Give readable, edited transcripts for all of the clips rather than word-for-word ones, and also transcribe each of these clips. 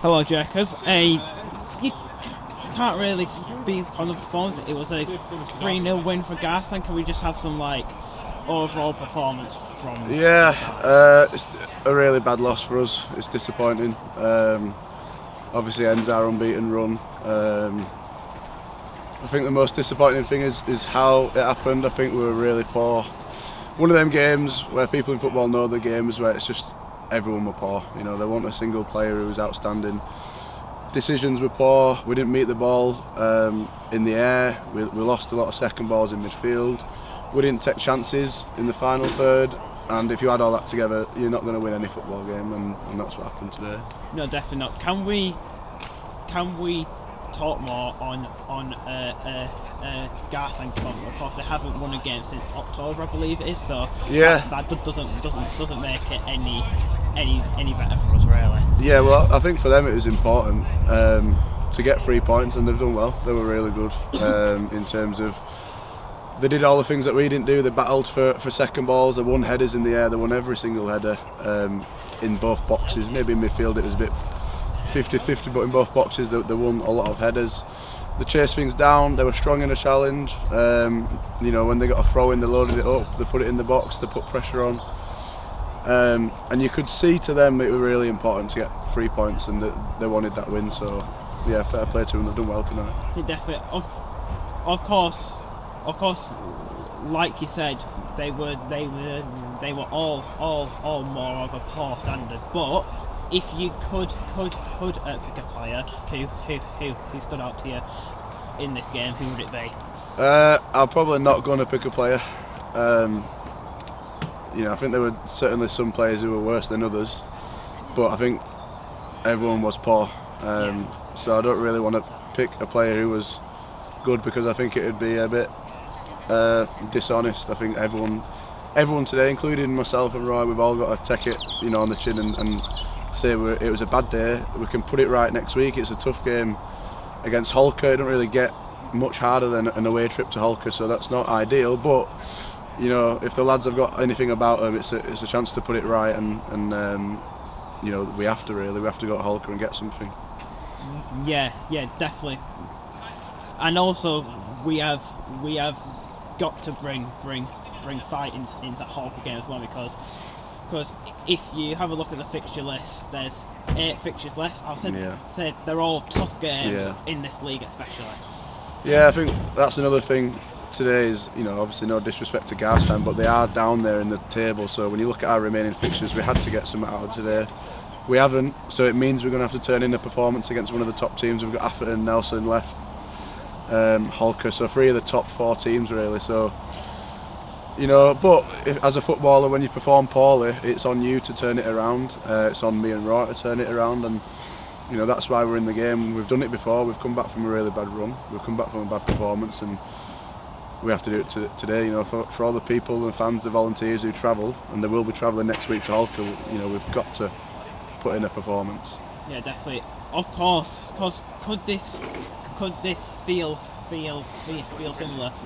Hello, Jacob. You can't really speak on the performance. It was a 3-0 win for Garstang. Can we just have some overall performance from? Yeah, it's a really bad loss for us. It's disappointing. Obviously ends our unbeaten run. I think the most disappointing thing is how it happened. I think we were really poor. One of them games where people in football know the games where it's just everyone were poor. You know, there wasn't a single player who was outstanding. Decisions were poor. We didn't meet the ball in the air. We lost a lot of second balls in midfield. We didn't take chances in the final third. And if you add all that together, you're not going to win any football game, and that's what happened today. No, definitely not. Can we talk more on Garstang? Of course, they haven't won a game since October, I believe it is. So yeah, that doesn't make it any better for us, really. Yeah, well, I think for them it was important to get 3 points, and they've done well. They were really good in terms of. They did all the things that we didn't do. They battled for second balls. They won headers in the air. They won every single header in both boxes. Maybe in midfield it was a bit 50-50, but in both boxes they won a lot of headers. They chased things down. They were strong in a challenge. You know, when they got a throw in, they loaded it up. They put it in the box. They put pressure on. And you could see to them it was really important to get 3 points, and they wanted that win. So yeah, fair play to them. They've done well tonight. Yeah, definitely. Of course, like you said, they were all more of a poor standard. But if you could pick a player who stood out to you in this game, who would it be? I'm probably not going to pick a player. You know, I think there were certainly some players who were worse than others, but I think everyone was poor. So I don't really want to pick a player who was good, because I think it would be a bit dishonest. I think everyone today, including myself and Roy, we've all got to take it, you know, on the chin and say it was a bad day. We can put it right next week. It's a tough game against Holker. It don't really get much harder than an away trip to Holker, so that's not ideal. But you know, if the lads have got anything about them, it's a chance to put it right, and you know, we have to go to Holker and get something. Yeah, definitely. And also we have got to bring fight into that Holker game as well, because if you have a look at the fixture list, there's 8 fixtures left. I would say they're all tough games in this league, especially. Yeah, I think that's another thing today is, you know, obviously no disrespect to Garstang, but they are down there in the table. So when you look at our remaining fixtures, we had to get some out of today. We haven't, so it means we're going to have to turn in a performance against one of the top teams. We've got Atherton, Nelson left, Holker, so 3 of the top 4 teams really. So, you know, but as a footballer, when you perform poorly, it's on you to turn it around. It's on me and Roy to turn it around, and you know, that's why we're in the game. We've done it before. We've come back from a really bad run. We've come back from a bad performance, and we have to do it today. You know, for all the people and fans, the volunteers who travel, and they will be travelling next week to Holker. You know, we've got to put in a performance. Yeah, definitely. Of course, could this feel similar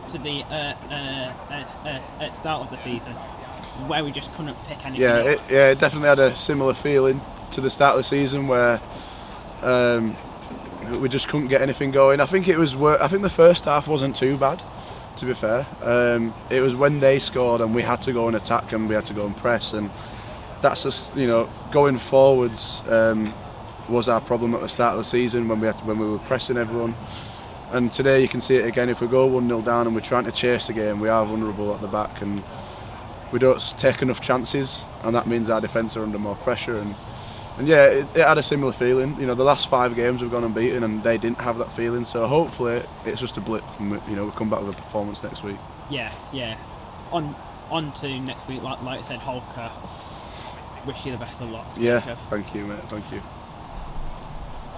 to the start of the season, where we just couldn't pick anything up? It definitely had a similar feeling to the start of the season, where we just couldn't get anything going. I think the first half wasn't too bad, to be fair. It was when they scored and we had to go and attack, and we had to go and press, and that's just, you know, going forwards was our problem at the start of the season, when we were pressing everyone. And today you can see it again. If we go 1-0 down and we're trying to chase the game, we are vulnerable at the back, and we don't take enough chances, and that means our defence are under more pressure. And yeah, it had a similar feeling. You know, the last 5 games we've gone unbeaten, and they didn't have that feeling. So hopefully it's just a blip, and we'll come back with a performance next week. Yeah. On to next week. Like I said, Holker. Wish you the best of luck. Yeah, thank you, mate. Thank you.